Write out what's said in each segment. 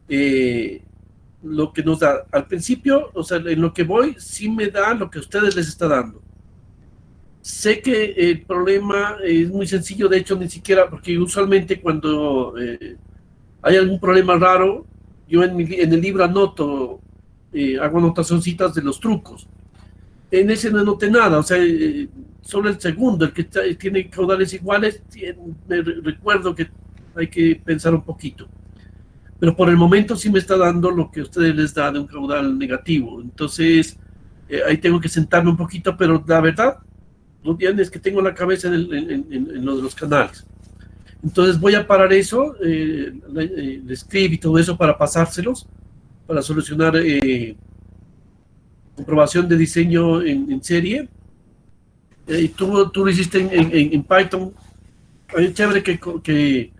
eh, lo que nos da. Al principio, o sea, en lo que voy, sí me da lo que a ustedes les está dando. Sé que el problema es muy sencillo, de hecho, ni siquiera, porque usualmente cuando hay algún problema raro, yo en el libro anoto, hago anotacioncitas de los trucos. En ese no anoté nada, o sea, solo el segundo, el que tiene caudales iguales, recuerdo que hay que pensar un poquito. Pero por el momento sí me está dando lo que a ustedes les da de un caudal negativo. Entonces, ahí tengo que sentarme un poquito, pero la verdad, no tienes que tengo la cabeza en lo de los canales. Entonces voy a parar eso, el script y todo eso para pasárselos, para solucionar comprobación de diseño en serie. Tú lo hiciste en Python. Es chévere que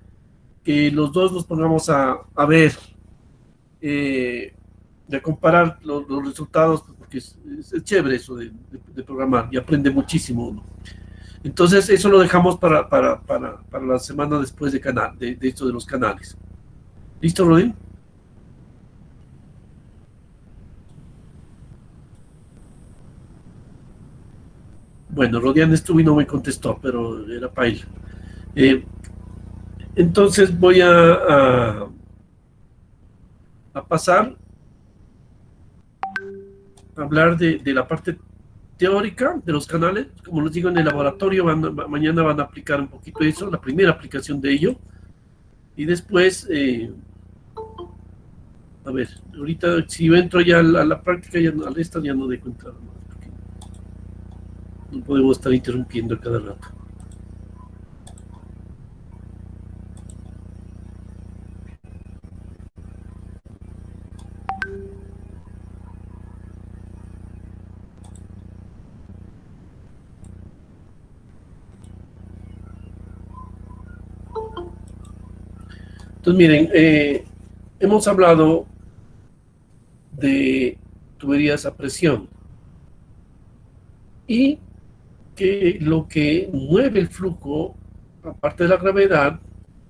los dos nos pongamos a ver, de comparar los resultados, porque es chévere eso de programar y aprende muchísimo uno. Entonces, eso lo dejamos para la semana después de esto de los canales. ¿Listo, Rodin? Bueno, Rodian estuvo y no me contestó, pero era paila. Eh, entonces voy a pasar a hablar de la parte teórica de los canales. Como les digo, en el laboratorio mañana van a aplicar un poquito eso, la primera aplicación de ello. Y después, a ver, ahorita si yo entro ya a la práctica, ya, a esta ya no dejo entrar más, porque no podemos estar interrumpiendo cada rato. Entonces, miren, hemos hablado de tuberías a presión y que lo que mueve el flujo, aparte de la gravedad,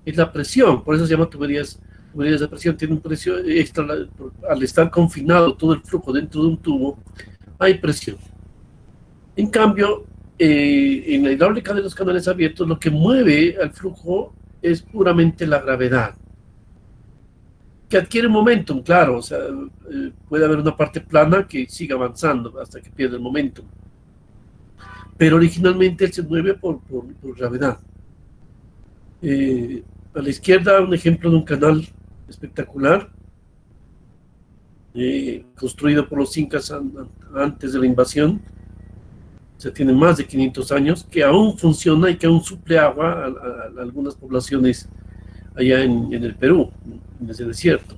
es la presión. Por eso se llama tuberías de presión. Tiene un precio extra al estar confinado todo el flujo dentro de un tubo, hay presión. En cambio, en la hidráulica de los canales abiertos, lo que mueve al flujo es puramente la gravedad, que adquiere momentum, claro. O sea, puede haber una parte plana que siga avanzando hasta que pierde el momentum, pero originalmente él se mueve por gravedad. A la izquierda, un ejemplo de un canal espectacular, construido por los incas antes de la invasión. O sea, tiene más de 500 años, que aún funciona y que aún suple agua a algunas poblaciones allá en el Perú, en ese desierto.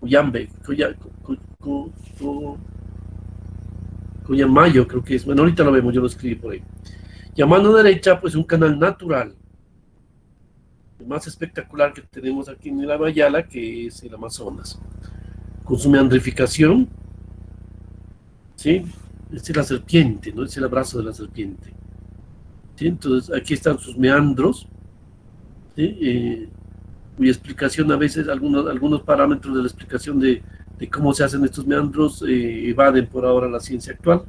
Cuyambe, Cuyamayo, creo que es. Bueno, ahorita lo vemos, yo lo escribí por ahí. Y a mano derecha, pues un canal natural, el más espectacular que tenemos aquí en la Bayala, que es el Amazonas. Con su meandrificación, ¿sí? Este es la serpiente, ¿no? Es el abrazo de la serpiente. ¿Sí? Entonces, aquí están sus meandros, ¿sí? Cuya explicación a veces, algunos parámetros de la explicación de cómo se hacen estos meandros evaden por ahora la ciencia actual,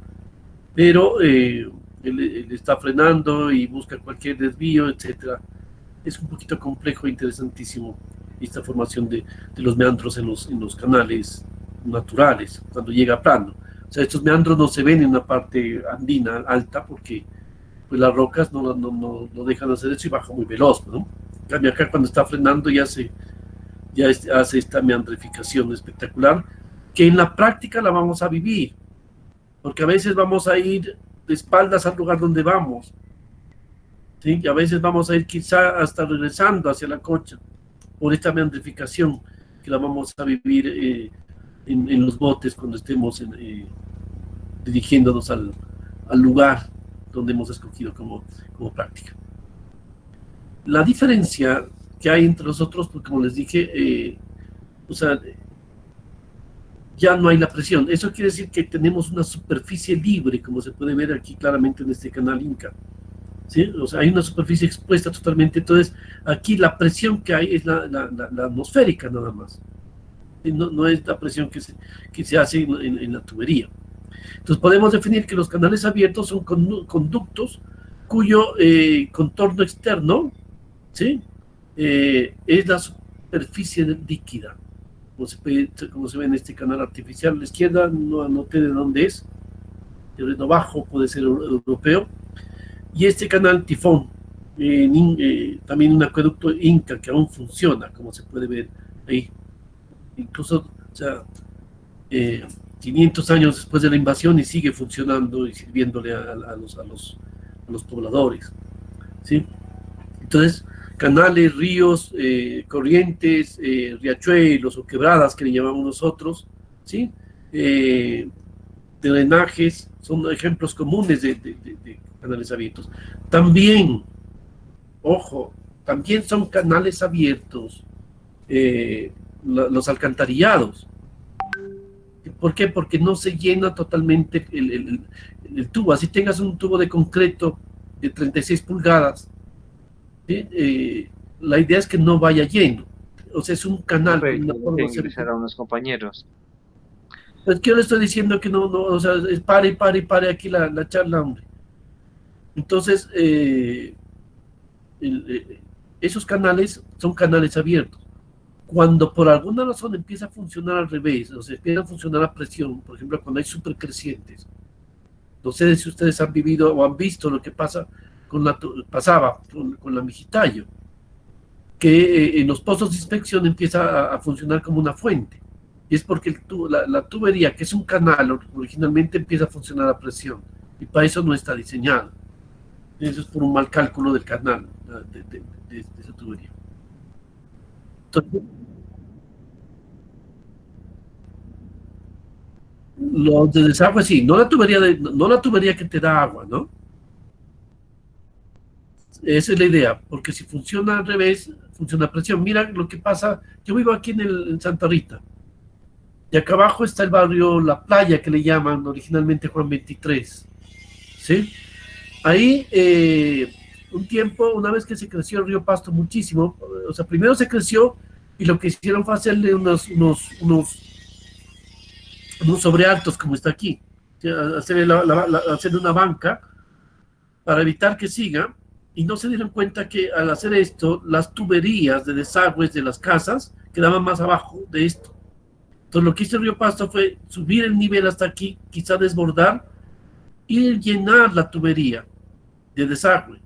pero él está frenando y busca cualquier desvío, etcétera. Es un poquito complejo e interesantísimo esta formación de los meandros en los canales naturales, cuando llega a plano. O sea, estos meandros no se ven en una parte andina alta porque pues las rocas no dejan hacer eso y baja muy veloz, ¿no? En cambio acá cuando está frenando ya hace esta meandrificación espectacular, que en la práctica la vamos a vivir, porque a veces vamos a ir de espaldas al lugar donde vamos, ¿sí? Y a veces vamos a ir quizá hasta regresando hacia la cocha, por esta meandrificación que la vamos a vivir en los botes cuando estemos dirigiéndonos al lugar donde hemos escogido como práctica. La diferencia que hay entre nosotros, pues como les dije, o sea, ya no hay la presión. Eso quiere decir que tenemos una superficie libre, como se puede ver aquí claramente en este canal Inca. ¿sí? O sea, hay una superficie expuesta totalmente. Entonces, aquí la presión que hay es la atmosférica nada más. No es la presión que se hace en la tubería. Entonces, podemos definir que los canales abiertos son conductos cuyo contorno externo, ¿sí? Es la superficie líquida. Como se ve en este canal artificial a la izquierda, no anoté de dónde es, de abajo puede ser europeo, y este canal tifón, también un acueducto inca que aún funciona, como se puede ver ahí, incluso, o sea, 500 años después de la invasión y sigue funcionando y sirviéndole a los pobladores, ¿sí? Entonces, canales, ríos, corrientes, riachuelos o quebradas que le llamamos nosotros, ¿sí? Drenajes, son ejemplos comunes de canales abiertos. También, ojo, también son canales abiertos los alcantarillados. ¿Por qué? Porque no se llena totalmente el tubo. Así tengas un tubo de concreto de 36 pulgadas, ¿sí? La idea es que no vaya lleno. O sea, es un canal con una Que forma. ingresar a unos compañeros. Es que yo le estoy diciendo que no, o sea, es pare aquí la charla, hombre. Entonces, esos canales son canales abiertos. Cuando por alguna razón empieza a funcionar al revés, o sea, empieza a funcionar a presión, por ejemplo, cuando hay supercrecientes, no sé si ustedes han vivido o han visto lo que pasaba con la Mijitayo, que en los pozos de inspección empieza a funcionar como una fuente. Y es porque la tubería, que es un canal, originalmente empieza a funcionar a presión. Y para eso no está diseñado. Eso es por un mal cálculo del canal, de esa tubería. Entonces, los de desagüe sí, no la tubería que te da agua, ¿no? Esa es la idea, porque si funciona al revés, funciona a presión. Mira lo que pasa, yo vivo aquí en Santa Rita, y acá abajo está el barrio La Playa, que le llaman originalmente Juan 23, ¿sí? Ahí, un tiempo, una vez que se creció el río Pasto muchísimo, o sea, primero se creció y lo que hicieron fue hacerle unos sobrealtos como está aquí, hacerle una banca para evitar que siga, y no se dieron cuenta que al hacer esto, las tuberías de desagües de las casas quedaban más abajo de esto. Entonces lo que hizo el río Pasto fue subir el nivel hasta aquí, quizá desbordar y llenar la tubería de desagüe.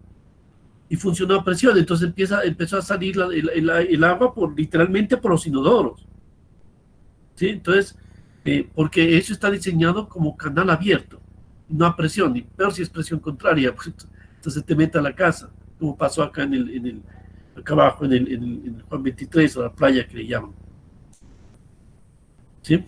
Y funcionó a presión, entonces empezó a salir el agua literalmente por los inodoros. ¿Sí? Entonces, porque eso está diseñado como canal abierto, no a presión, y peor si es presión contraria, pues, entonces te mete a la casa, como pasó acá acá abajo en el Juan 23 o la playa que le llaman. ¿Sí?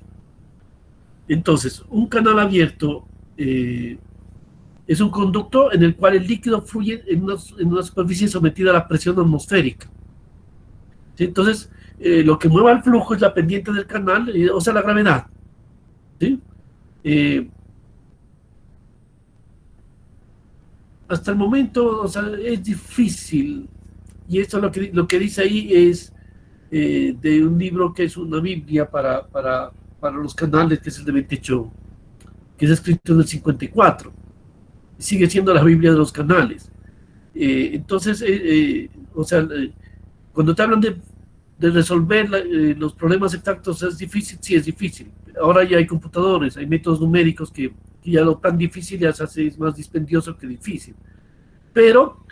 Entonces, un canal abierto es un conducto en el cual el líquido fluye en una superficie sometida a la presión atmosférica. ¿Sí? Entonces, lo que mueva el flujo es la pendiente del canal, o sea, la gravedad. ¿Sí? Hasta el momento, o sea, es difícil, y esto lo que dice ahí es de un libro que es una Biblia para los canales, que es el de 28, que es escrito en el 54, y sigue siendo la Biblia de los canales. Entonces, o sea, cuando te hablan de resolver los problemas exactos, ¿es difícil? Sí, es difícil. Ahora ya hay computadores, hay métodos numéricos que ya lo tan difícil ya se hace más dispendioso que difícil. Pero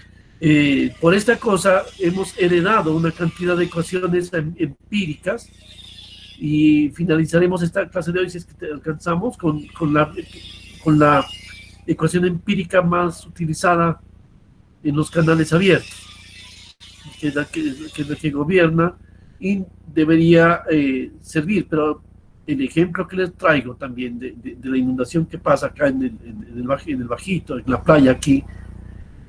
por esta cosa hemos heredado una cantidad de ecuaciones empíricas, y finalizaremos esta clase de hoy, si es que te alcanzamos, con la ecuación empírica más utilizada en los canales abiertos, que es la que gobierna y debería servir. Pero el ejemplo que les traigo también de la inundación que pasa acá en el Bajito, en la playa aquí,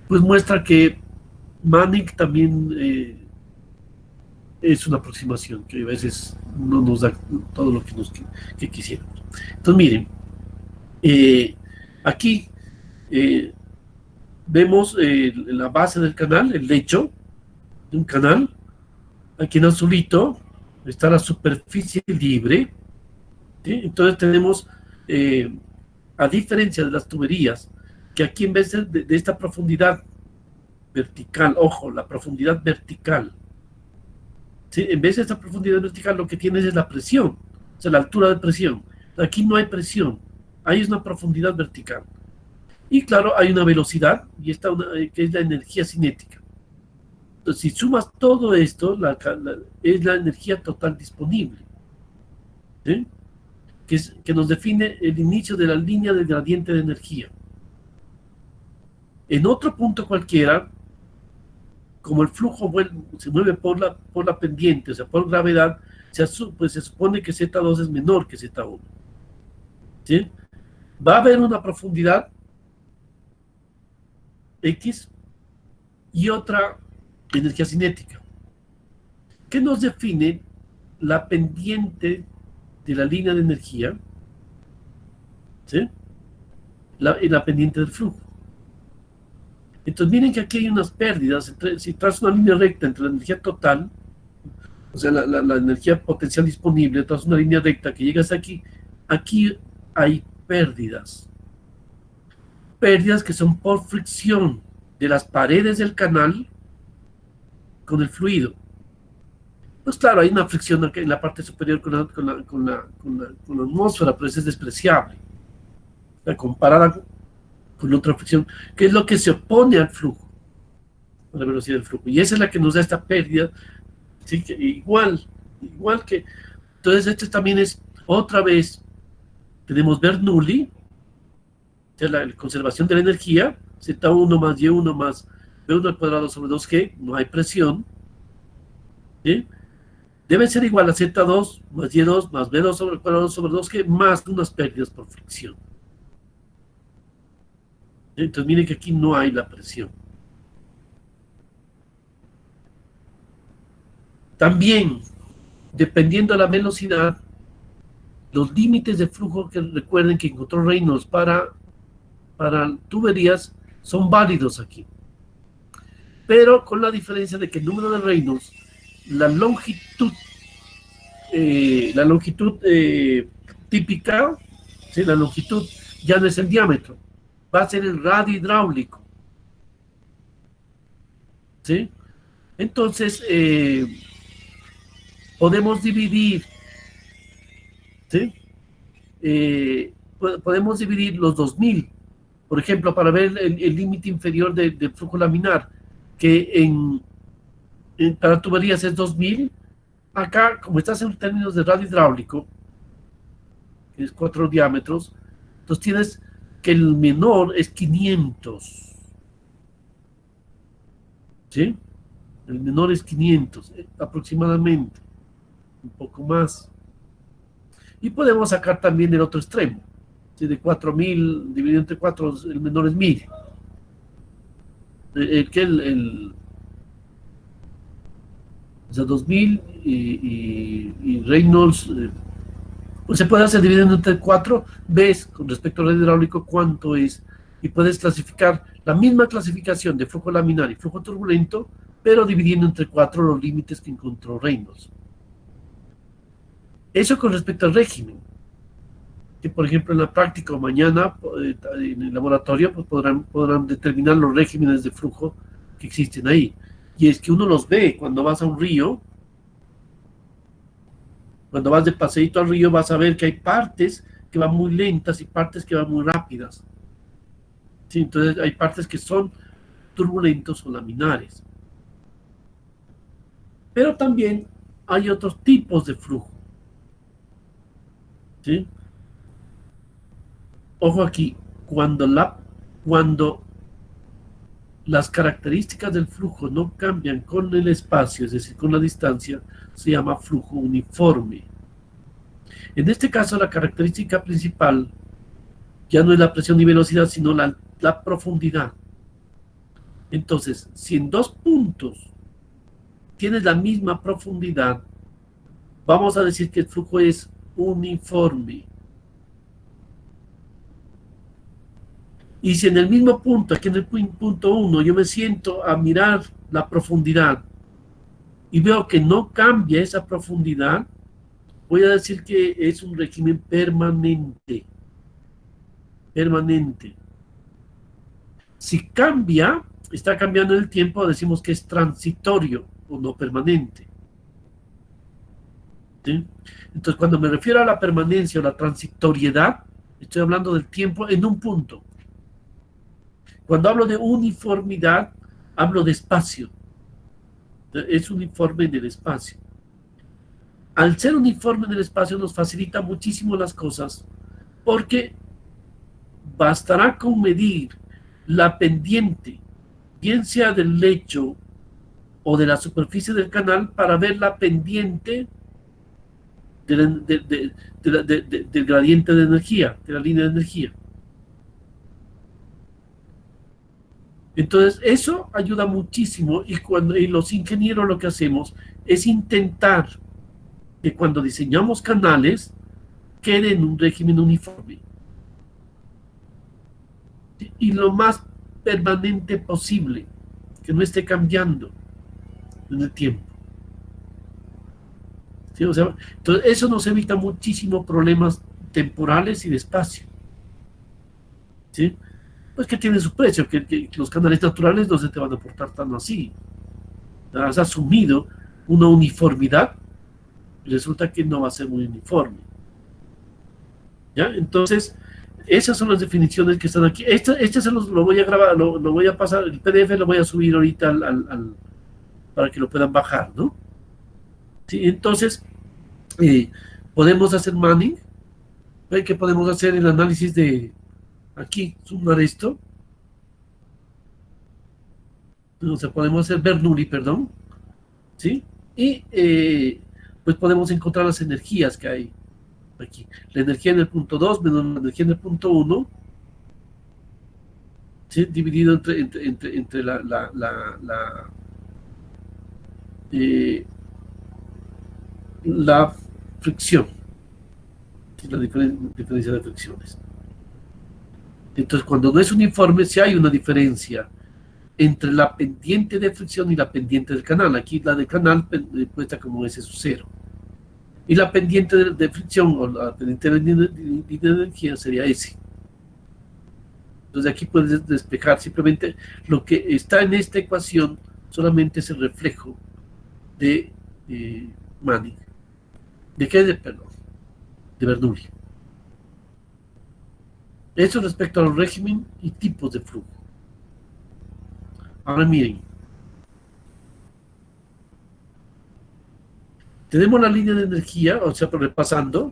pues muestra que Manning también es una aproximación que a veces no nos da todo lo que quisiéramos. Entonces, miren, aquí vemos la base del canal, el lecho de un canal. Aquí en azulito está la superficie libre, ¿sí? Entonces tenemos, a diferencia de las tuberías, que aquí en vez de esta profundidad vertical, ojo, la profundidad vertical, ¿sí? En vez de esta profundidad vertical lo que tienes es la presión, o sea, la altura de presión. Aquí no hay presión, hay una profundidad vertical. Y claro, hay una velocidad, y esta que es la energía cinética. Entonces, si sumas todo esto, es la energía total disponible, ¿sí? Que nos define el inicio de la línea del gradiente de energía. En otro punto cualquiera, como el flujo se mueve por la pendiente, o sea, por gravedad, pues se supone que Z2 es menor que Z1. ¿Sí? Va a haber una profundidad X y otra energía cinética, que nos define la pendiente de la línea de energía, ¿sí? La pendiente del flujo. Entonces miren que aquí hay unas pérdidas, si tras una línea recta entre la energía total, o sea, la energía potencial disponible, tras una línea recta que llega hasta aquí, aquí hay pérdidas. Pérdidas que son por fricción de las paredes del canal con el fluido. Pues claro, hay una fricción en la parte superior con la atmósfera, pero esa es despreciable. O sea, comparada con otra fricción, que es lo que se opone al flujo, a la velocidad del flujo. Y esa es la que nos da esta pérdida. ¿Sí? Que igual que... Entonces, esto también es, otra vez, tenemos Bernoulli, o sea, la conservación de la energía, Z1 más Y1 más B1 al cuadrado sobre 2G, no hay presión, ¿sí? Debe ser igual a Z2 más Y2 más B2 sobre el cuadrado sobre 2G más unas pérdidas por fricción. Entonces miren que aquí no hay la presión. También, dependiendo de la velocidad, los límites de flujo, que recuerden que encontró Reynolds para tuberías, son válidos aquí. Pero con la diferencia de que el número de Reynolds, la longitud típica, ¿sí? La longitud ya no es el diámetro, va a ser el radio hidráulico, ¿sí? Entonces, podemos dividir, ¿sí? Podemos dividir los 2000, por ejemplo, para ver el límite inferior del flujo laminar, que para tuberías es 2000. Acá, como estás en términos de radio hidráulico, que es 4 diámetros, entonces tienes que el menor es 500. ¿Sí? El menor es 500, aproximadamente, un poco más. Y podemos sacar también el otro extremo. ¿Sí? De 4000 dividido entre 4, el menor es 1000. O sea, 2000 y Reynolds, pues se puede hacer dividiendo entre 4, ves con respecto al radio hidráulico cuánto es, y puedes clasificar la misma clasificación de flujo laminar y flujo turbulento, pero dividiendo entre 4 los límites que encontró Reynolds. Eso con respecto al régimen, que por ejemplo en la práctica o mañana en el laboratorio pues podrán determinar los regímenes de flujo que existen ahí. Y es que uno los ve cuando vas a un río. Cuando vas de paseíto al río vas a ver que hay partes que van muy lentas y partes que van muy rápidas. Sí, entonces hay partes que son turbulentos o laminares. Pero también hay otros tipos de flujo. ¿Sí? Ojo aquí, cuando las características del flujo no cambian con el espacio, es decir, con la distancia, se llama flujo uniforme. En este caso, la característica principal ya no es la presión y velocidad, sino la profundidad. Entonces, si en dos puntos tienes la misma profundidad, vamos a decir que el flujo es uniforme. Y si en el mismo punto, aquí en el punto 1, yo me siento a mirar la profundidad y veo que no cambia esa profundidad, voy a decir que es un régimen permanente. Permanente. Si cambia, está cambiando en el tiempo, decimos que es transitorio o no permanente. ¿Sí? Entonces, cuando me refiero a la permanencia o la transitoriedad, estoy hablando del tiempo en un punto. Cuando hablo de uniformidad, hablo de espacio. Es uniforme en el espacio. Al ser uniforme en el espacio nos facilita muchísimo las cosas porque bastará con medir la pendiente, bien sea del lecho o de la superficie del canal, para ver la pendiente del gradiente de energía, de la línea de energía. Entonces, eso ayuda muchísimo y los ingenieros lo que hacemos es intentar que cuando diseñamos canales quede en un régimen uniforme y lo más permanente posible, que no esté cambiando en el tiempo. ¿Sí? O sea, entonces, eso nos evita muchísimos problemas temporales y de espacio. ¿Sí? Pues que tiene su precio, que los canales naturales no se te van a portar tan así. Has asumido una uniformidad y resulta que no va a ser muy uniforme. ¿Ya? Entonces, esas son las definiciones que están aquí. Este se lo voy a grabar, lo voy a pasar, el PDF lo voy a subir ahorita para que lo puedan bajar, ¿no? Sí, entonces, eh, podemos hacer Manning, que podemos hacer el análisis de aquí, sumar esto, o sea, podemos hacer Bernoulli, perdón, ¿sí? Y pues podemos encontrar las energías que hay aquí. La energía en el punto 2 menos la energía en el punto 1, ¿sí? Dividido entre la fricción, ¿sí? La diferencia de fricciones. Entonces, cuando no es uniforme, sí hay una diferencia entre la pendiente de fricción y la pendiente del canal. Aquí la del canal puesta como S0. Y la pendiente de fricción o la pendiente de energía sería S. Entonces aquí puedes despejar simplemente lo que está en esta ecuación, solamente es el reflejo de Manning. ¿De qué? Perdón, de Bernoulli. Eso respecto a los régimen y tipos de flujo. Ahora miren, tenemos la línea de energía, o sea, repasando,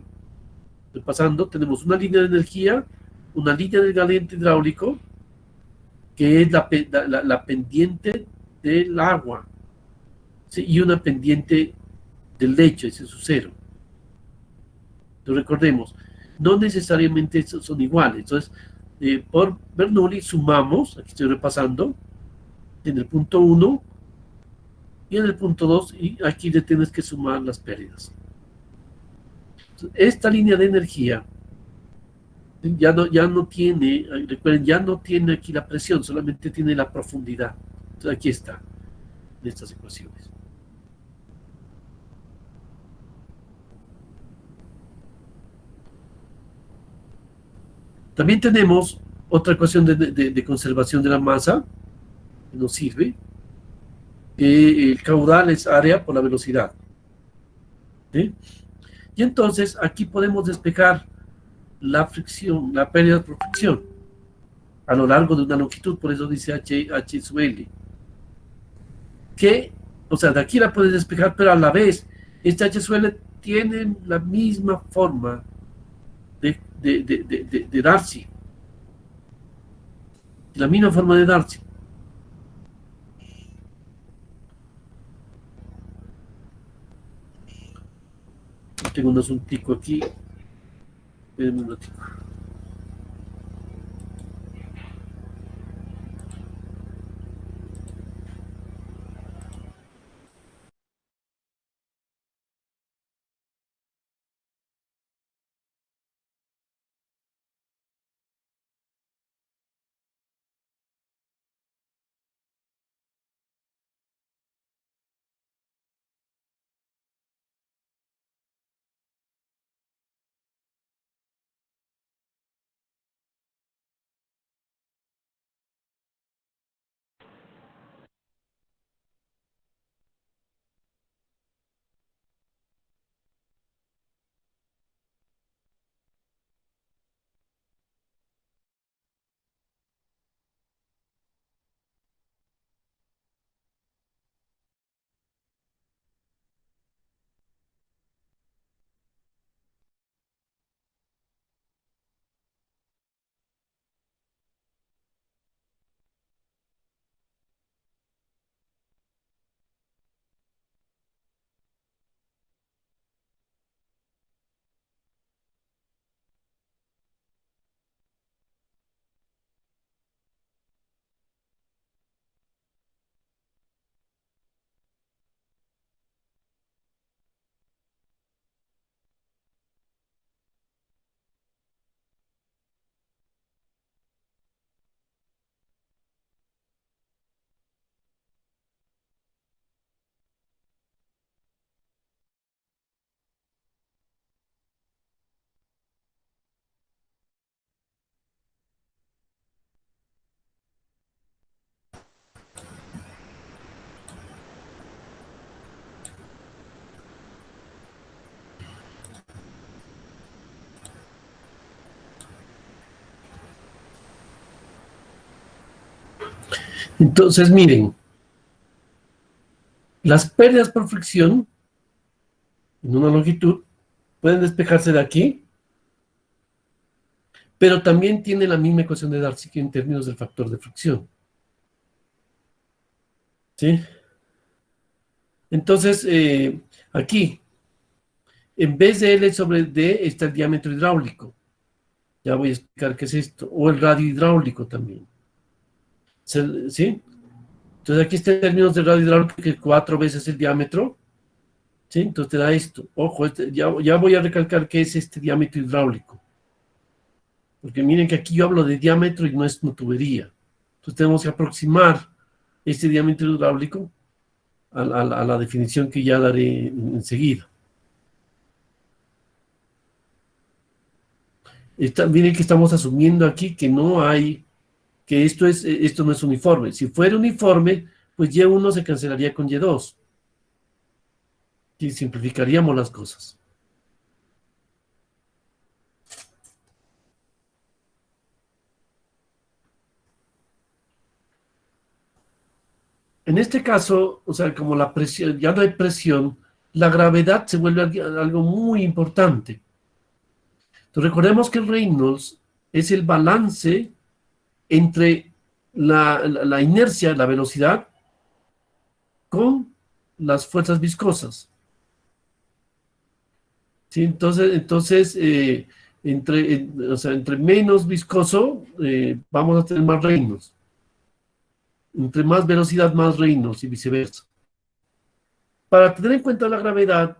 tenemos una línea de energía, una línea de gradiente hidráulico, que es la pendiente del agua, ¿sí? Y una pendiente del lecho, ese es su cero. Entonces, recordemos, no necesariamente son iguales. Entonces, por Bernoulli sumamos, aquí estoy repasando, en el punto 1 y en el punto 2, y aquí le tienes que sumar las pérdidas. Entonces, esta línea de energía ya no tiene, recuerden, ya no tiene aquí la presión, solamente tiene la profundidad. Entonces, aquí está, en estas ecuaciones. También tenemos otra ecuación de conservación de la masa que nos sirve. El caudal es área por la velocidad. ¿Sí? Y entonces aquí podemos despejar la fricción, la pérdida por fricción a lo largo de una longitud, por eso dice H sub L. Que, o sea, de aquí la puedes despejar, pero a la vez, este H sub L tiene la misma forma de Darcy. La misma forma de Darcy. Tengo un asuntico aquí. Espérenme un ratito. Entonces, miren, las pérdidas por fricción en una longitud pueden despejarse de aquí, pero también tiene la misma ecuación de Darcy en términos del factor de fricción. ¿Sí? Entonces, aquí, en vez de L sobre D, está el diámetro hidráulico. Ya voy a explicar qué es esto. O el radio hidráulico también. ¿Sí? Entonces, aquí está en términos del radio hidráulico, que es 4 veces el diámetro. ¿Sí? Entonces te da esto. Ojo, ya voy a recalcar qué es este diámetro hidráulico. Porque miren que aquí yo hablo de diámetro y no es una tubería. Entonces tenemos que aproximar este diámetro hidráulico a la definición que ya daré enseguida. Miren que estamos asumiendo aquí que no hay, que esto no es uniforme. Si fuera uniforme, pues Y1 se cancelaría con Y2. Y simplificaríamos las cosas. En este caso, o sea, como la presión, ya no hay presión, la gravedad se vuelve algo muy importante. Entonces recordemos que el Reynolds es el balance entre la inercia, la velocidad, con las fuerzas viscosas. ¿Sí? Entonces entre menos viscoso, vamos a tener más Reynolds. Entre más velocidad, más Reynolds y viceversa. Para tener en cuenta la gravedad,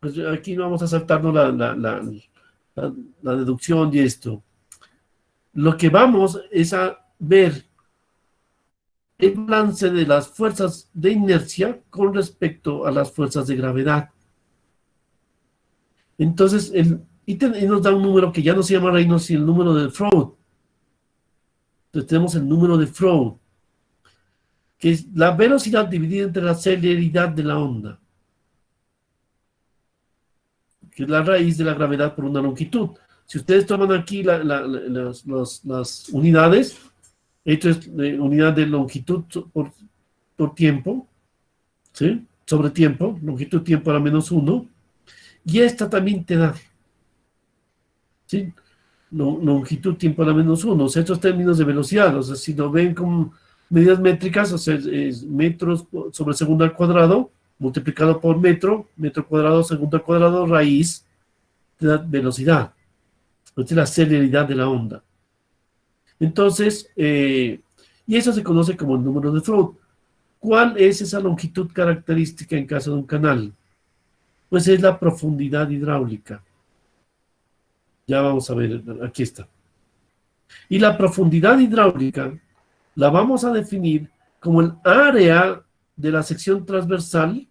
pues aquí vamos a saltarnos la deducción y esto. Lo que vamos es a ver el balance de las fuerzas de inercia con respecto a las fuerzas de gravedad. Entonces, y nos da un número que ya no se llama Reynolds, sino el número de Froude. Entonces tenemos el número de Froude, que es la velocidad dividida entre la celeridad de la onda, que es la raíz de la gravedad por una longitud. Si ustedes toman aquí las unidades, esto es unidad de longitud por tiempo, ¿sí? Sobre tiempo, longitud tiempo a la menos 1, y esta también te da, ¿sí? Longitud tiempo a la menos 1, o sea, estos términos de velocidad, o sea, si lo ven con medidas métricas, o sea, es metros sobre segundo al cuadrado, multiplicado por metro, metro cuadrado, segundo al cuadrado, raíz, te da velocidad. Esta es la celeridad de la onda. Entonces, y eso se conoce como el número de Froude. ¿Cuál es esa longitud característica en caso de un canal? Pues es la profundidad hidráulica. Ya vamos a ver, aquí está. Y la profundidad hidráulica la vamos a definir como el área de la sección transversal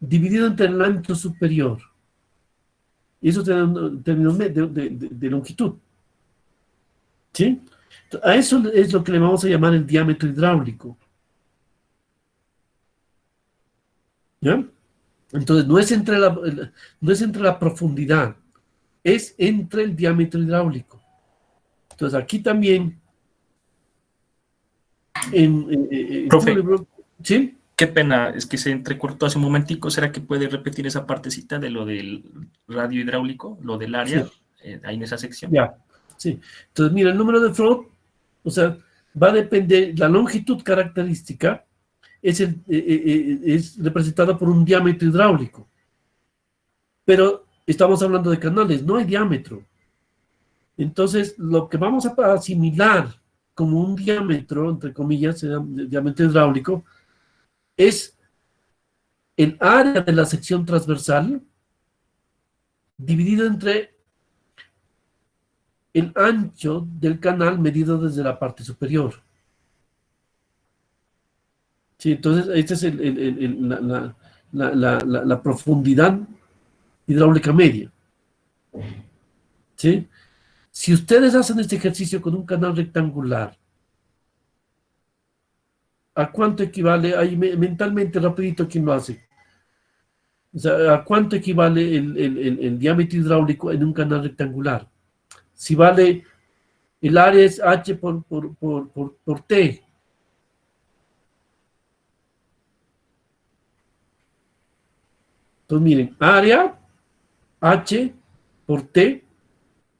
dividido entre el ancho superior. Y eso tiene un término de longitud. ¿Sí? A eso es lo que le vamos a llamar el diámetro hidráulico. ¿Ya? Entonces, no es entre la profundidad, es entre el diámetro hidráulico. Entonces, aquí también, Profe, ¿sí? qué pena, es que se entrecortó hace un momentico. ¿Será que puede repetir esa partecita de lo del radio hidráulico, lo del área, Sí. ahí en esa sección? Ya, sí. Entonces, mira, el número de Froude, o sea, va a depender, la longitud característica es representada por un diámetro hidráulico. Pero estamos hablando de canales, no hay diámetro. Entonces, lo que vamos a asimilar como un diámetro, entre comillas, diámetro hidráulico, es el área de la sección transversal dividido entre el ancho del canal medido desde la parte superior. Sí, entonces, esta es la profundidad hidráulica media. ¿Sí? Si ustedes hacen este ejercicio con un canal rectangular, ¿a cuánto equivale? Ahí mentalmente, rapidito, ¿quién lo hace? O sea, ¿a cuánto equivale el diámetro hidráulico en un canal rectangular? Si vale, el área es H por T. Entonces miren, área H por T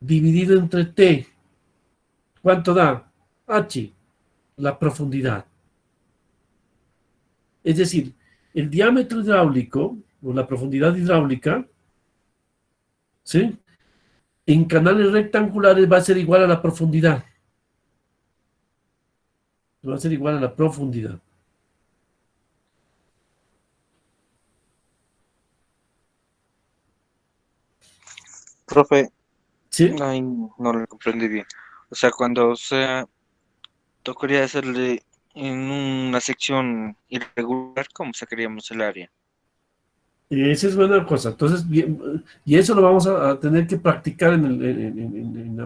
dividido entre T. ¿Cuánto da? H, la profundidad. Es decir, el diámetro hidráulico o la profundidad hidráulica, ¿sí? En canales rectangulares va a ser igual a la profundidad. Va a ser igual a la profundidad. Profe, ¿Sí? ay, no lo comprendí bien. O sea, cuando tocaría hacerle en una sección irregular, ¿cómo sacaríamos el área? Esa es buena cosa. Entonces, bien, y eso lo vamos a tener que practicar en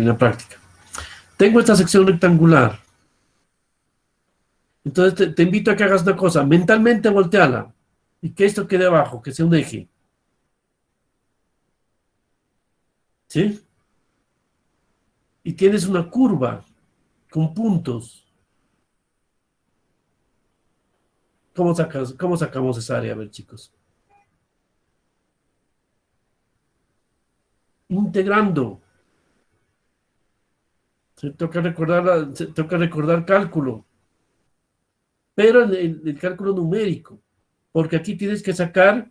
la práctica. Tengo esta sección rectangular. Entonces te invito a que hagas una cosa. Mentalmente volteala. Y que esto quede abajo, que sea un eje. ¿Sí? Y tienes una curva con puntos. ¿Cómo sacamos esa área? A ver, chicos. Integrando. Se toca recordar cálculo. Pero en el cálculo numérico. Porque aquí tienes que sacar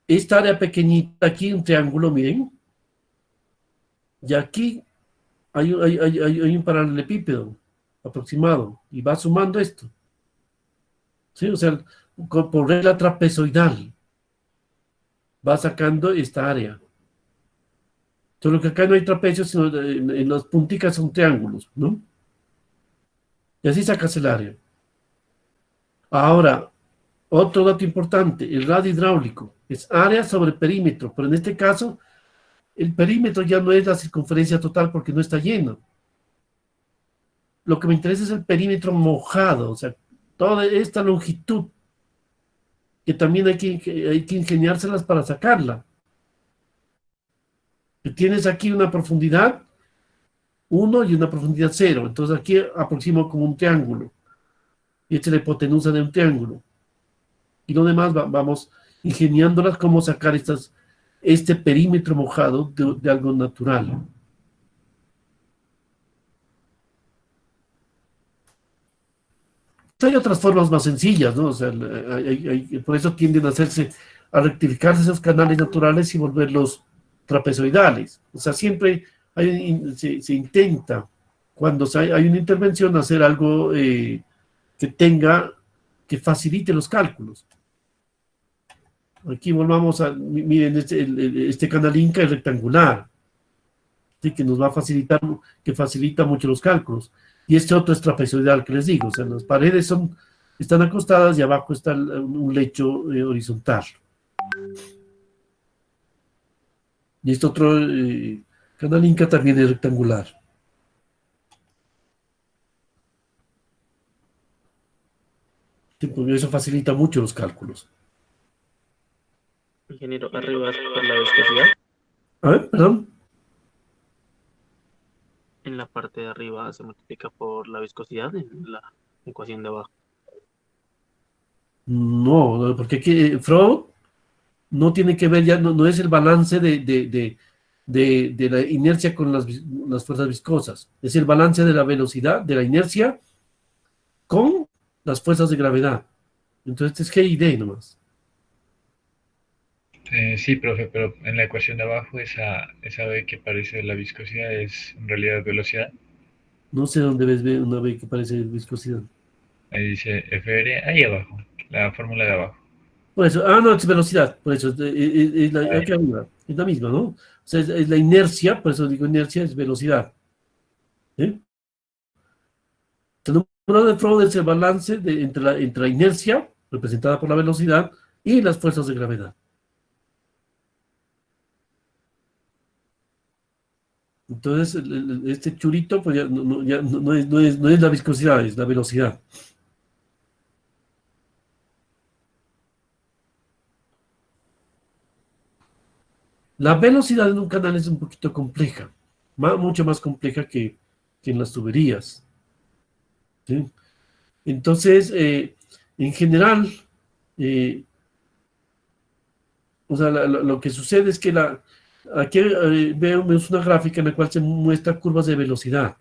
esta área pequeñita, aquí un triángulo, miren. Y aquí hay un paralelepípedo aproximado. Y va sumando esto. ¿Sí? O sea, por regla trapezoidal. Va sacando esta área. Solo que acá no hay trapecios, sino en las punticas son triángulos, ¿no? Y así sacas el área. Ahora, otro dato importante, el radio hidráulico es área sobre perímetro, pero en este caso, el perímetro ya no es la circunferencia total porque no está lleno. Lo que me interesa es el perímetro mojado, o sea, toda esta longitud, que también hay que ingeniárselas para sacarla. Tienes aquí una profundidad 1 y una profundidad 0, entonces aquí aproximo como un triángulo, y esta es la hipotenusa de un triángulo. Y lo demás vamos ingeniándolas cómo sacar este perímetro mojado de algo natural. Hay otras formas más sencillas, ¿no? O sea, por eso tienden a rectificarse esos canales naturales y volverlos trapezoidales. O sea, siempre se intenta, cuando hay una intervención, hacer algo que facilite los cálculos. Aquí volvamos miren, este canal Inca es rectangular, ¿sí? Que nos va a facilitar, que facilita mucho los cálculos. Y este otro es trapezoidal que les digo, o sea, las paredes están acostadas y abajo está un lecho horizontal. Y este otro canal Inca también es rectangular. Sí, porque eso facilita mucho los cálculos. Ingeniero, arriba es por la viscosidad. A ver, perdón. En la parte de arriba se multiplica por la viscosidad en la ecuación de abajo. No, porque aquí Freud no tiene que ver ya, no es el balance de la inercia con las fuerzas viscosas, es el balance de la velocidad, de la inercia con las fuerzas de gravedad. Entonces es G y D nomás. Sí, profe, pero en la ecuación de abajo, esa B que parece la viscosidad es en realidad velocidad. No sé dónde ves una B que parece viscosidad. Ahí dice FR, ahí abajo, la fórmula de abajo. Por eso, no, es velocidad, por eso, aquí arriba, es la misma, ¿no? O sea, es la inercia, por eso digo inercia, es velocidad. ¿Sí? El número de Freud es el balance entre la inercia, representada por la velocidad, y las fuerzas de gravedad. Entonces, este churito, pues ya no es la viscosidad, es la velocidad. La velocidad en un canal es un poquito compleja, mucho más compleja que en las tuberías. ¿Sí? Entonces, en general, eh, o sea, lo que sucede es que aquí vemos una gráfica en la cual se muestra curvas de velocidad.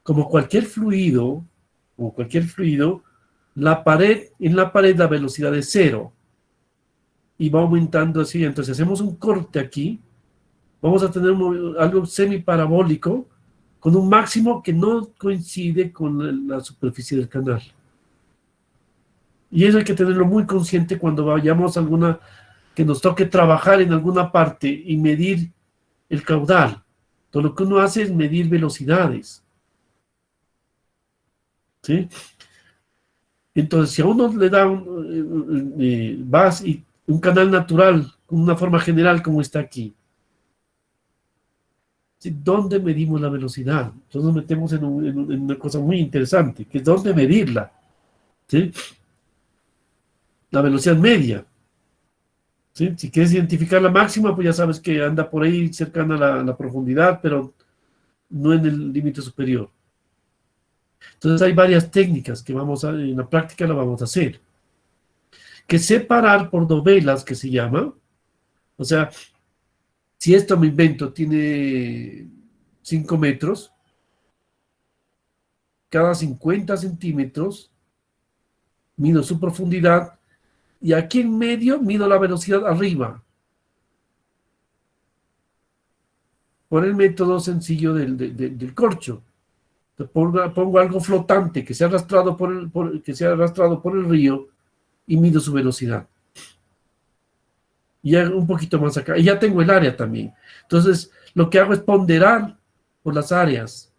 Como cualquier fluido, en la pared la velocidad es cero y va aumentando así. Entonces, si hacemos un corte aquí, vamos a tener algo semiparabólico con un máximo que no coincide con la superficie del canal. Y eso hay que tenerlo muy consciente cuando vayamos a que nos toque trabajar en alguna parte y medir el caudal. Todo lo que uno hace es medir velocidades. ¿Sí? Entonces, si a uno le da un canal natural, con una forma general como está aquí, ¿sí? ¿Dónde medimos la velocidad? Entonces nos metemos en una cosa muy interesante, que es dónde medirla. ¿Sí? La velocidad media. ¿Sí? Si quieres identificar la máxima, pues ya sabes que anda por ahí cercana a la profundidad, pero no en el límite superior. Entonces hay varias técnicas que en la práctica la vamos a hacer. Que separar por dovelas, que se llama. O sea, si esto me invento tiene 5 metros, cada 50 centímetros mido su profundidad y aquí en medio mido la velocidad arriba. Por el método sencillo del corcho. Pongo algo flotante que sea arrastrado por el río y mido su velocidad. Y un poquito más acá. Y ya tengo el área también. Entonces, lo que hago es ponderar por las áreas.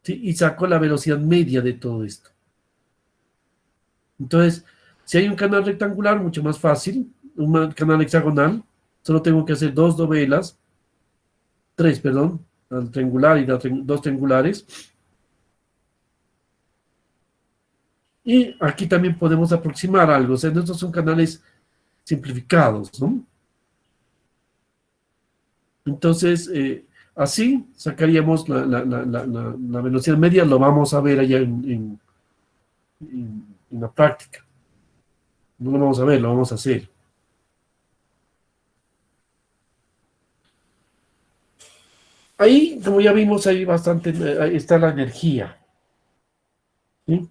¿Sí? Y saco la velocidad media de todo esto. Entonces, si hay un canal rectangular, mucho más fácil. Un canal hexagonal, solo tengo que hacer 2 dovelas. 3, perdón. Al triangular y 2 triangulares. Y aquí también podemos aproximar algo. O sea, estos son canales simplificados, ¿no? Entonces, así sacaríamos la velocidad media. Lo vamos a ver allá en la práctica. No lo vamos a ver, lo vamos a hacer. Ahí, como ya vimos, ahí ahí está la energía. ¿Sí?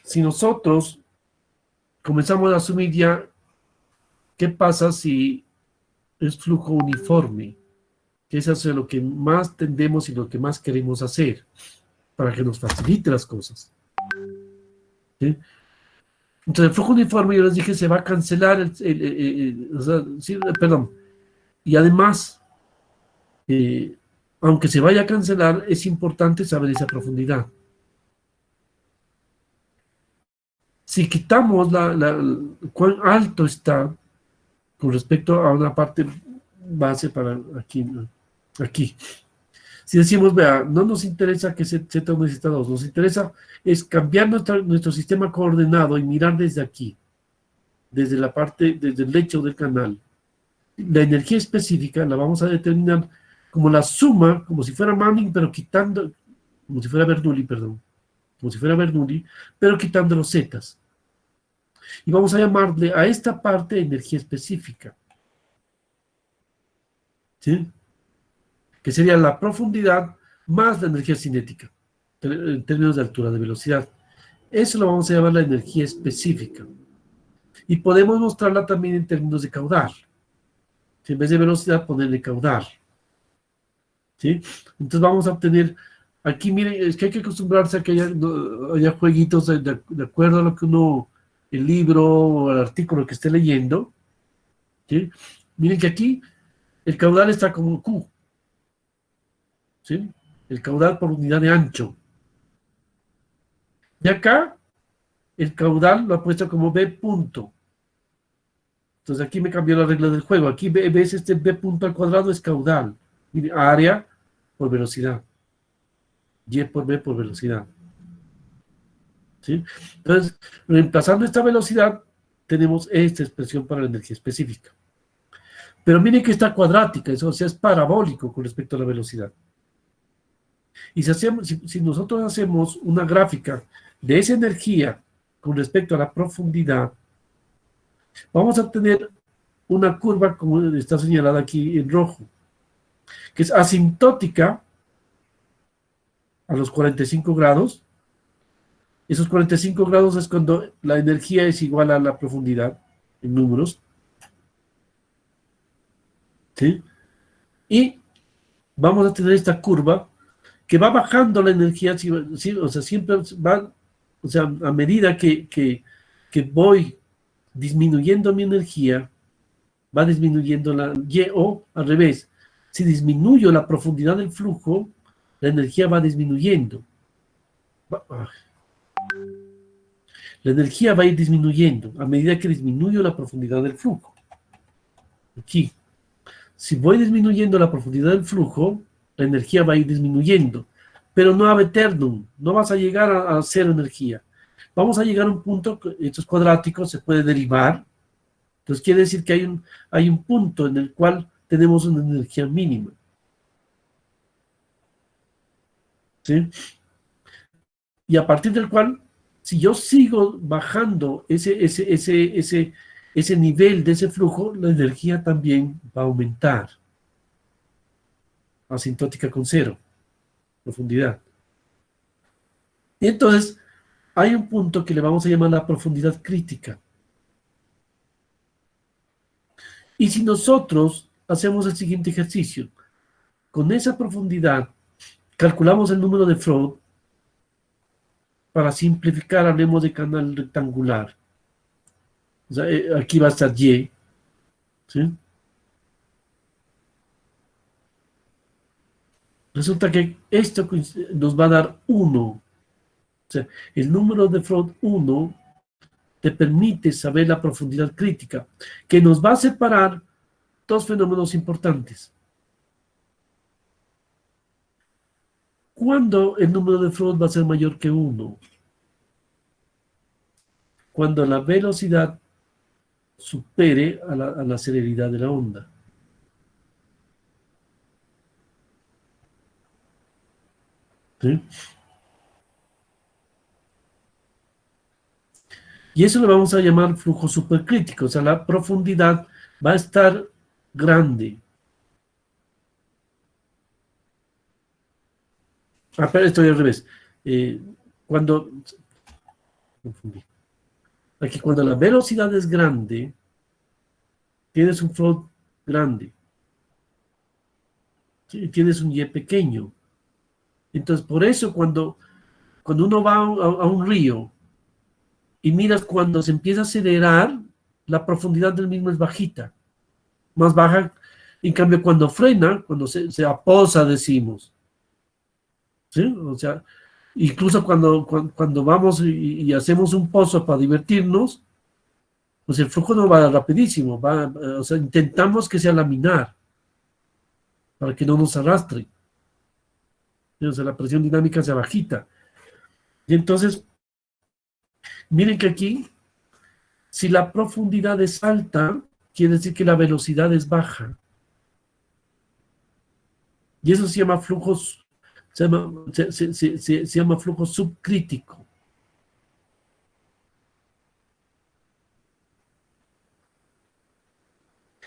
Si nosotros comenzamos a asumir ya, ¿qué pasa si es flujo uniforme? Que es hacia lo que más tendemos y lo que más queremos hacer, para que nos facilite las cosas. ¿Sí? Entonces, el flujo uniforme, yo les dije, se va a cancelar, o sea, sí, perdón, y además, aunque se vaya a cancelar, es importante saber esa profundidad. Si quitamos cuán alto está con respecto a una parte base para aquí. Si decimos, vea, no nos interesa que Z1 y Z2, nos interesa es cambiar nuestro sistema coordenado y mirar desde aquí, desde el lecho del canal. La energía específica la vamos a determinar como la suma, como si fuera Manning, pero como si fuera Bernoulli, pero quitando los zetas. Y vamos a llamarle a esta parte energía específica. ¿Sí? Que sería la profundidad más la energía cinética, en términos de altura de velocidad. Eso lo vamos a llamar la energía específica. Y podemos mostrarla también en términos de caudal. Si en vez de velocidad, ponerle caudal. ¿Sí? Entonces vamos a obtener, aquí miren, es que hay que acostumbrarse a que haya jueguitos de acuerdo a lo que el libro o el artículo que esté leyendo. ¿Sí? Miren que aquí el caudal está como Q. ¿Sí? El caudal por unidad de ancho. Y acá, el caudal lo ha puesto como B punto. Entonces aquí me cambió la regla del juego. Aquí ves este B punto al cuadrado es caudal. Mire, área por velocidad. Y por B por velocidad. ¿Sí? Entonces, reemplazando esta velocidad, tenemos esta expresión para la energía específica. Pero miren que está cuadrática, eso, o sea, es parabólico con respecto a la velocidad. Y si nosotros hacemos una gráfica de esa energía con respecto a la profundidad, vamos a tener una curva como está señalada aquí en rojo, que es asintótica a los 45 grados. Esos 45 grados es cuando la energía es igual a la profundidad en números. ¿Sí? Y vamos a tener esta curva que va bajando la energía, o sea, siempre va, o sea, a medida que voy disminuyendo mi energía, va disminuyendo la Y, o al revés. Si disminuyo la profundidad del flujo, la energía va disminuyendo. La energía va a ir disminuyendo a medida que disminuyo la profundidad del flujo. Aquí. Si voy disminuyendo la profundidad del flujo, la energía va a ir disminuyendo. Pero no ad eternum. No vas a llegar a cero energía. Vamos a llegar a un punto, estos cuadráticos se puede derivar. Entonces quiere decir que hay un punto en el cual tenemos una energía mínima. ¿Sí? Y a partir del cual, si yo sigo bajando ese nivel de ese flujo, la energía también va a aumentar. Asintótica con cero, profundidad. Y entonces, hay un punto que le vamos a llamar la profundidad crítica. Y si nosotros hacemos el siguiente ejercicio, con esa profundidad, calculamos el número de Freud, para simplificar, hablemos de canal rectangular. O sea, aquí va a estar Y. ¿Sí? Resulta que esto nos va a dar 1. O sea, el número de Freud 1 te permite saber la profundidad crítica, que nos va a separar dos fenómenos importantes. ¿Cuándo el número de Freud va a ser mayor que 1? Cuando la velocidad supere a la celeridad de la onda. ¿Sí? Y eso lo vamos a llamar flujo supercrítico, o sea, la profundidad va a estar grande. Pero estoy al revés. Aquí cuando la velocidad es grande, tienes un flow grande. ¿Sí? Tienes un Y pequeño. Entonces, por eso cuando uno va a un río y miras cuando se empieza a acelerar, la profundidad del mismo es bajita. Más baja. En cambio, cuando frena, cuando se aposa, decimos. ¿Sí? O sea, incluso cuando vamos y hacemos un pozo para divertirnos, pues el flujo no va rapidísimo, o sea, intentamos que sea laminar, para que no nos arrastre. O sea, la presión dinámica sea bajita. Y entonces, miren que aquí, si la profundidad es alta, quiere decir que la velocidad es baja. Y eso se llama flujos. Se llama flujo subcrítico.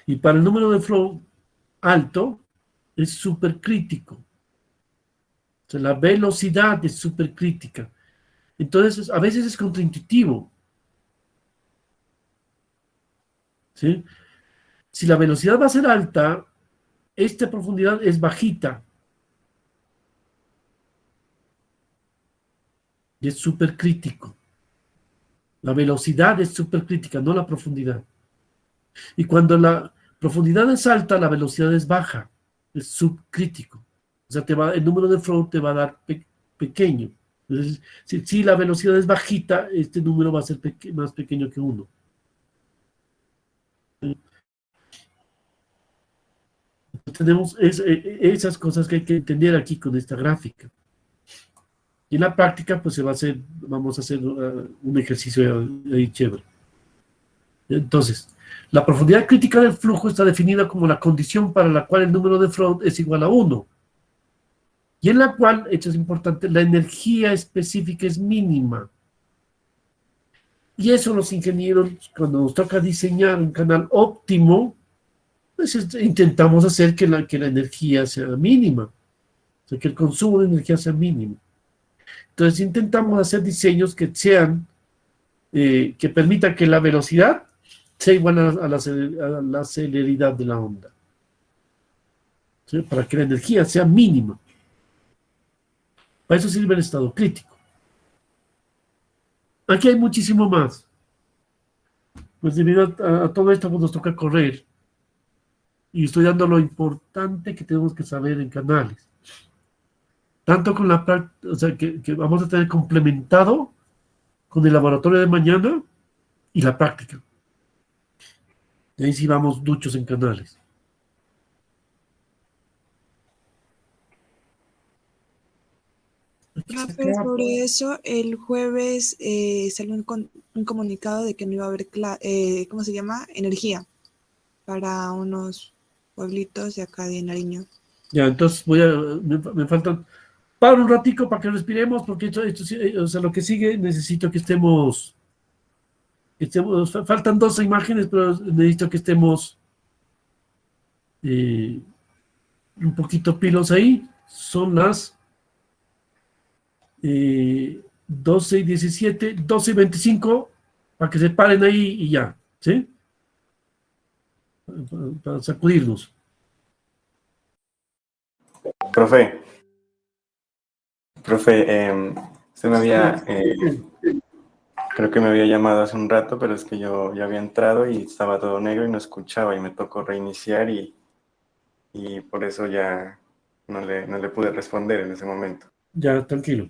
Y para el número de flow alto es supercrítico. O sea, la velocidad es supercrítica. Entonces, a veces es contraintuitivo. ¿Sí? Si la velocidad va a ser alta, esta profundidad es bajita. Y es supercrítico. La velocidad es supercrítica, no la profundidad. Y cuando la profundidad es alta, la velocidad es baja, es subcrítico. O sea, el número de Freud te va a dar pequeño. Entonces, si la velocidad es bajita, este número va a ser más pequeño que 1. Tenemos esas cosas que hay que entender aquí con esta gráfica. Y en la práctica, pues vamos a hacer un ejercicio ahí chévere. Entonces, la profundidad crítica del flujo está definida como la condición para la cual el número de Freud es igual a 1. Y en la cual, esto es importante, la energía específica es mínima. Y eso los ingenieros, cuando nos toca diseñar un canal óptimo, pues intentamos hacer que la energía sea mínima, o sea, que el consumo de energía sea mínimo. Entonces intentamos hacer diseños que sean, que permitan que la velocidad sea igual a la celeridad de la onda, ¿sí? Para que la energía sea mínima. Para eso sirve el estado crítico. Aquí hay muchísimo más. Pues debido a todo esto pues nos toca correr. Y estoy dando lo importante que tenemos que saber en canales. Tanto con la práctica, o sea, que vamos a tener complementado con el laboratorio de mañana y la práctica. Y ahí sí vamos duchos en canales. Aquí se Profe, acaba. sobre eso, el jueves salió un comunicado de que no iba a haber, ¿cómo se llama? Energía para unos pueblitos de acá de Nariño. Ya, entonces me faltan. Paro un ratico para que respiremos, porque o sea, lo que sigue necesito que faltan dos imágenes, pero necesito que estemos eh, un poquito pilos ahí. Son las 12:17, 12:25, para que se paren ahí y ya, ¿sí? Para sacudirnos. Profe, usted me había, creo que me había llamado hace un rato, pero es que yo ya había entrado y estaba todo negro y no escuchaba y me tocó reiniciar y por eso ya no le pude responder en ese momento. Ya, tranquilo.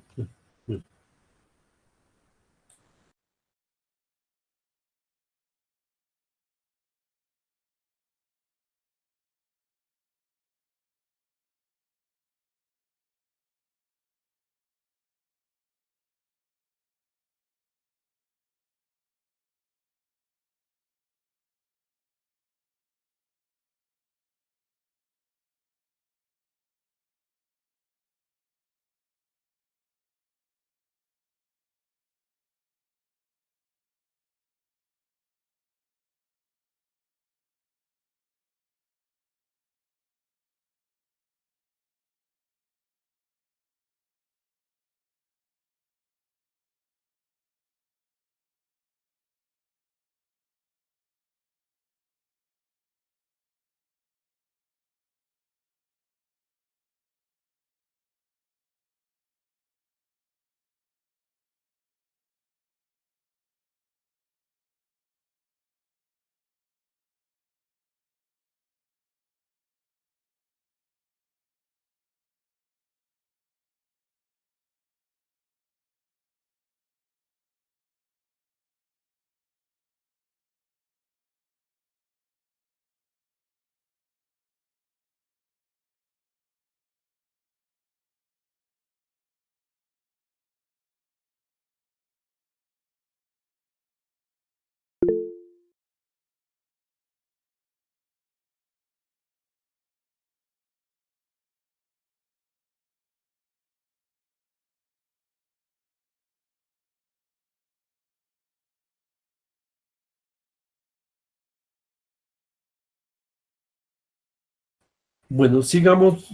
Bueno, sigamos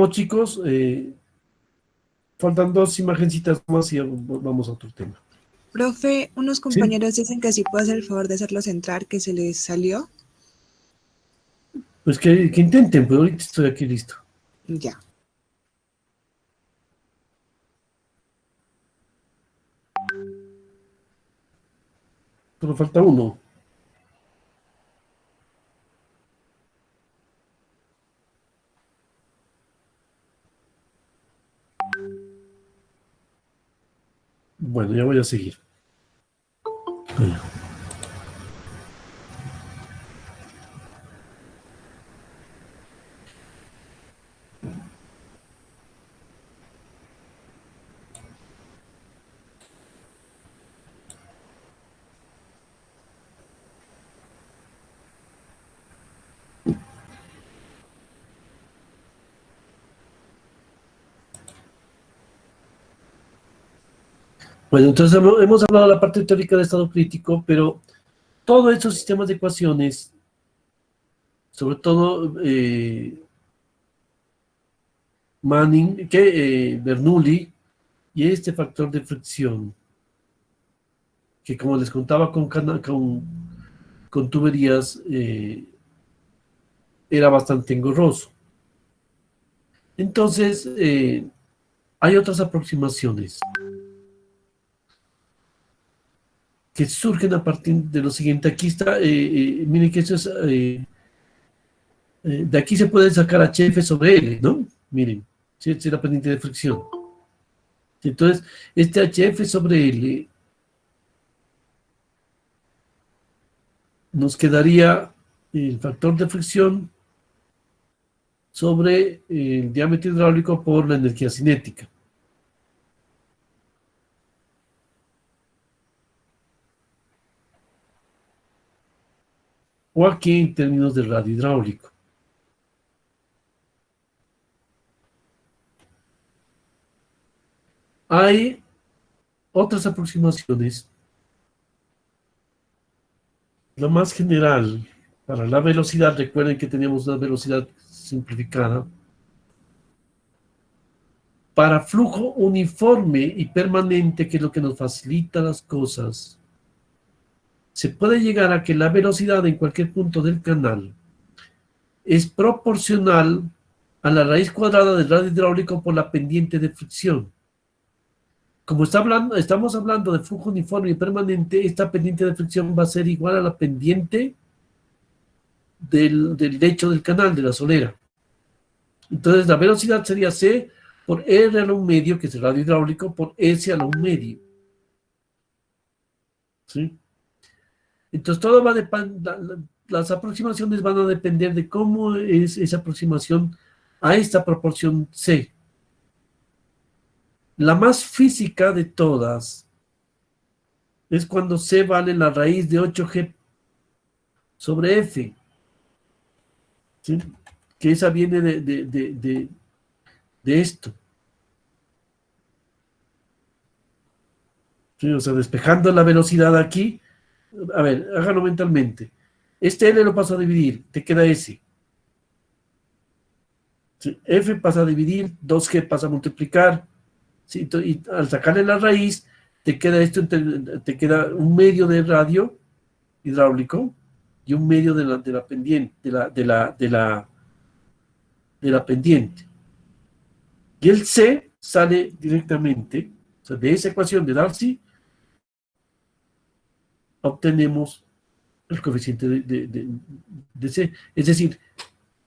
chicos. Faltan dos imagencitas más y vamos a otro tema. Profe, unos ¿Sí? compañeros dicen que si puede hacer el favor de hacerlos entrar, que se les salió. Pues que intenten, pero ahorita estoy aquí listo. Ya. Solo falta uno. Bueno, ya voy a seguir. Bueno, entonces hemos hablado de la parte teórica del estado crítico, pero todos estos sistemas de ecuaciones, sobre todo Manning, Bernoulli, y este factor de fricción, que como les contaba con tuberías, era bastante engorroso. Entonces, hay otras aproximaciones que surgen a partir de lo siguiente. Aquí está, miren que eso es, de aquí se puede sacar HF sobre L, ¿no? Miren, si es la pendiente de fricción. Entonces, este HF sobre L nos quedaría el factor de fricción sobre el diámetro hidráulico por la energía cinética. O aquí en términos de radio hidráulico. Hay otras aproximaciones. La más general, para la velocidad, recuerden que teníamos una velocidad simplificada. Para flujo uniforme y permanente, que es lo que nos facilita las cosas, se puede llegar a que la velocidad en cualquier punto del canal es proporcional a la raíz cuadrada del radio hidráulico por la pendiente de fricción. Como estamos hablando de flujo uniforme y permanente, esta pendiente de fricción va a ser igual a la pendiente del lecho del canal, de la solera. Entonces la velocidad sería C por R a la 1 medio, que es el radio hidráulico, por S a la 1 medio. ¿Sí? Entonces todo va a depender, las aproximaciones van a depender de cómo es esa aproximación a esta proporción C. La más física de todas es cuando C vale la raíz de 8G sobre F. ¿Sí? Que esa viene de esto. ¿Sí? O sea, despejando la velocidad aquí. A ver, háganlo mentalmente. Este L lo paso a dividir, te queda S. ¿Sí? F pasa a dividir, 2G pasa a multiplicar. ¿Sí? Y al sacarle la raíz, te queda esto, te queda 1 medio de radio hidráulico y 1 medio de la pendiente, de la pendiente. Y el C sale directamente, o sea, de esa ecuación de Darcy, obtenemos el coeficiente de C. Es decir,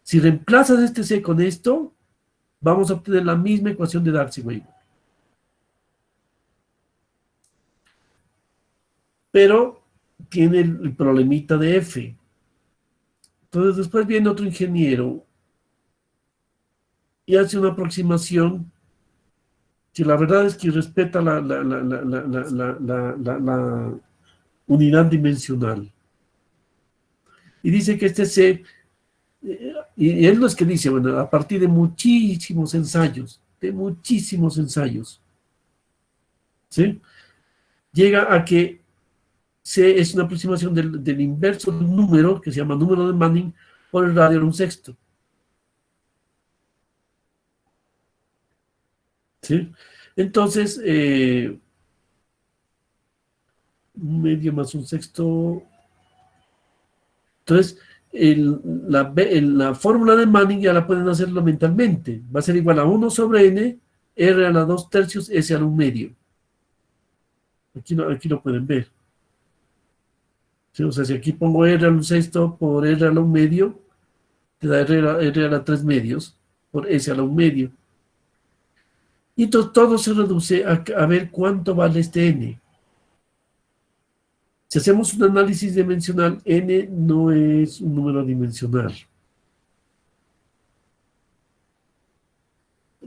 si reemplazas este C con esto, vamos a obtener la misma ecuación de Darcy-Weisbach. Pero tiene el problemita de F. Entonces después viene otro ingeniero y hace una aproximación que la verdad es que respeta la unidad dimensional. Y dice que este C, y él no es que dice, bueno, a partir de muchísimos ensayos, ¿sí? Llega a que C es una aproximación del inverso del número, que se llama número de Manning, por el radio en 1/6. ¿Sí? Entonces, 1 medio más 1/6. Entonces, la fórmula de Manning ya la pueden hacerlo mentalmente. Va a ser igual a 1 sobre n, r a la 2/3, s a la 1 medio. Aquí lo pueden ver. ¿Sí? O sea, si aquí pongo r a la 1/6 por r a la 1 medio, te da r a la 3 medios por s a la 1 medio. Y entonces todo se reduce a ver cuánto vale este n. Si hacemos un análisis dimensional, n no es un número dimensional.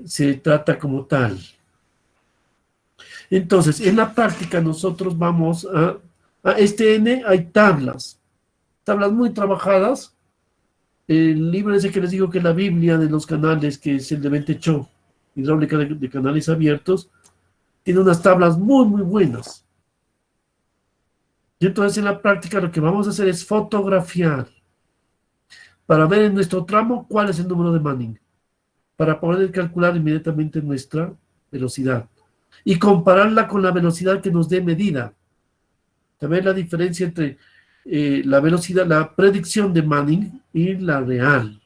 Se trata como tal. Entonces, en la práctica nosotros vamos a este n, hay tablas muy trabajadas. El libro ese que les digo que es la Biblia de los canales, que es el de Bente Cho, hidráulica de canales abiertos, tiene unas tablas muy, muy buenas. Y entonces en la práctica lo que vamos a hacer es fotografiar para ver en nuestro tramo cuál es el número de Manning, para poder calcular inmediatamente nuestra velocidad y compararla con la velocidad que nos dé medida. También la diferencia entre la velocidad, la predicción de Manning y la real.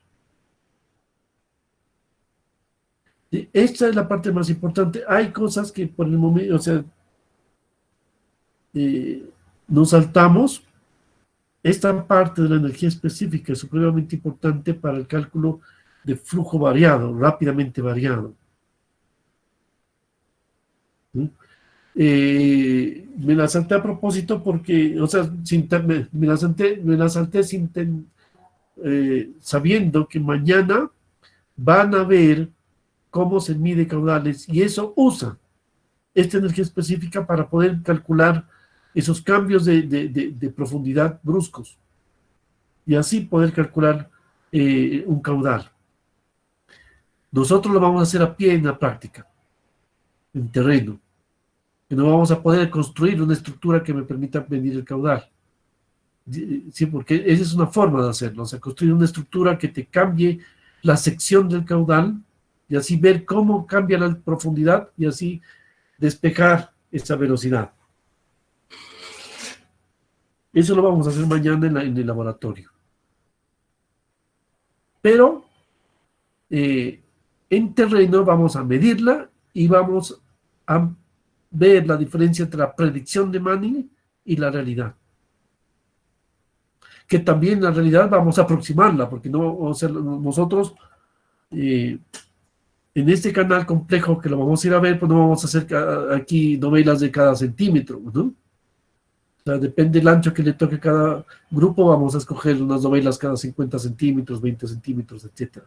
Y esta es la parte más importante. Hay cosas que por el momento, o sea, nos saltamos. Esta parte de la energía específica es supremamente importante para el cálculo de flujo variado, rápidamente variado. ¿Sí? Me la salté a propósito porque, o sea, me la salté sabiendo que mañana van a ver cómo se mide caudales y eso usa esta energía específica para poder calcular esos cambios de profundidad bruscos y así poder calcular un caudal. Nosotros lo vamos a hacer a pie en la práctica, en terreno. Que no vamos a poder construir una estructura que me permita medir el caudal. Sí, porque esa es una forma de hacerlo, o sea, construir una estructura que te cambie la sección del caudal y así ver cómo cambia la profundidad y así despejar esa velocidad. Eso lo vamos a hacer mañana en el laboratorio. Pero en terreno vamos a medirla y vamos a ver la diferencia entre la predicción de Manning y la realidad. Que también la realidad vamos a aproximarla, porque no, o sea, nosotros en este canal complejo que lo vamos a ir a ver, pues no vamos a hacer aquí novelas de cada centímetro, ¿no? O sea, depende del ancho que le toque a cada grupo, vamos a escoger unas novelas cada 50 centímetros, 20 centímetros, etc.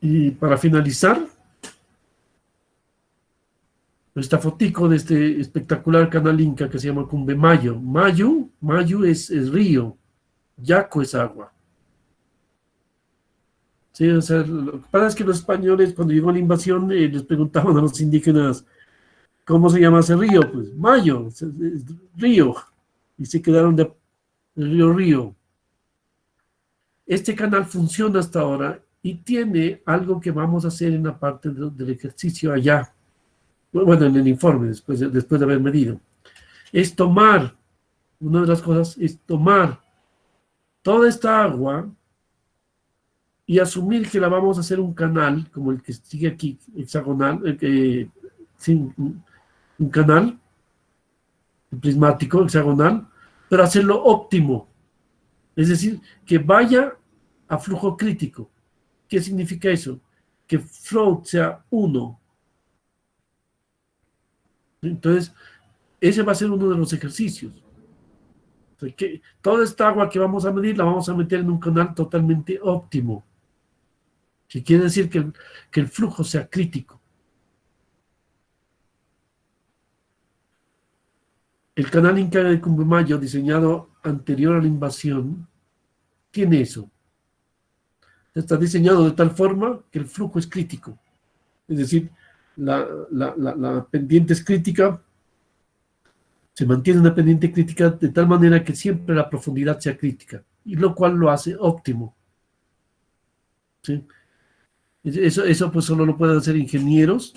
Y para finalizar, esta fotico de este espectacular canal Inca que se llama Cumbemayo. Mayo es río, Yaco es agua. Sí, o sea, lo que pasa es que los españoles, cuando llegó la invasión, les preguntaban a los indígenas, ¿cómo se llama ese río? Pues Mayo, es río. Y se quedaron de río. Este canal funciona hasta ahora y tiene algo que vamos a hacer en la parte del ejercicio allá. Bueno, en el informe, después de haber medido. Es tomar, una de las cosas es tomar toda esta agua y asumir que la vamos a hacer un canal, como el que sigue aquí, hexagonal, sí, un canal prismático, hexagonal, pero hacerlo óptimo. Es decir, que vaya a flujo crítico. ¿Qué significa eso? Que float sea 1. Entonces, ese va a ser uno de los ejercicios. O sea, que toda esta agua que vamos a medir la vamos a meter en un canal totalmente óptimo. Que quiere decir que el flujo sea crítico. El canal Inca de Cumbemayo, diseñado anterior a la invasión, tiene eso. Está diseñado de tal forma que el flujo es crítico. Es decir, la pendiente es crítica, se mantiene una pendiente crítica de tal manera que siempre la profundidad sea crítica, y lo cual lo hace óptimo. ¿Sí? Eso pues solo lo pueden hacer ingenieros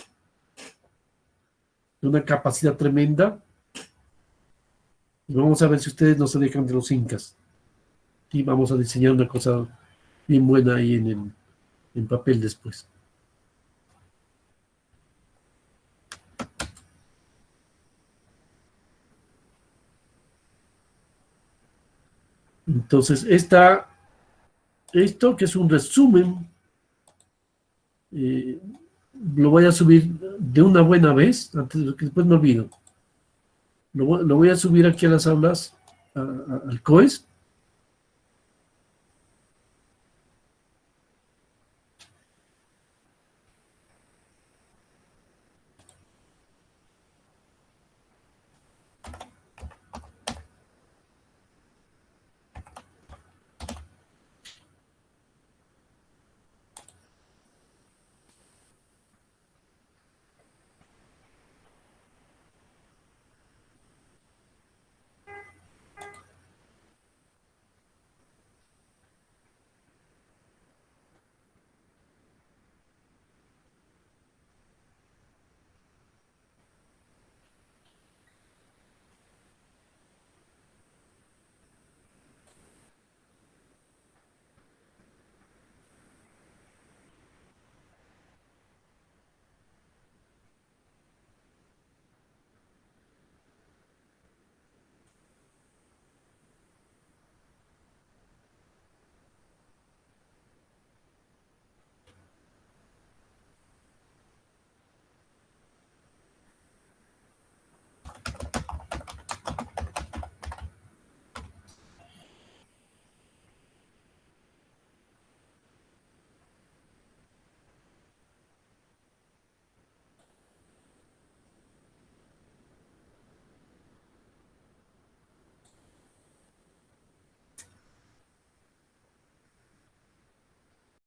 de una capacidad tremenda. Y vamos a ver si ustedes no se dejan de los incas. Y vamos a diseñar una cosa bien buena ahí en papel después. Entonces, esto que es un resumen, lo voy a subir de una buena vez, antes de que después me olvido. Lo voy a subir aquí a las aulas, al COES,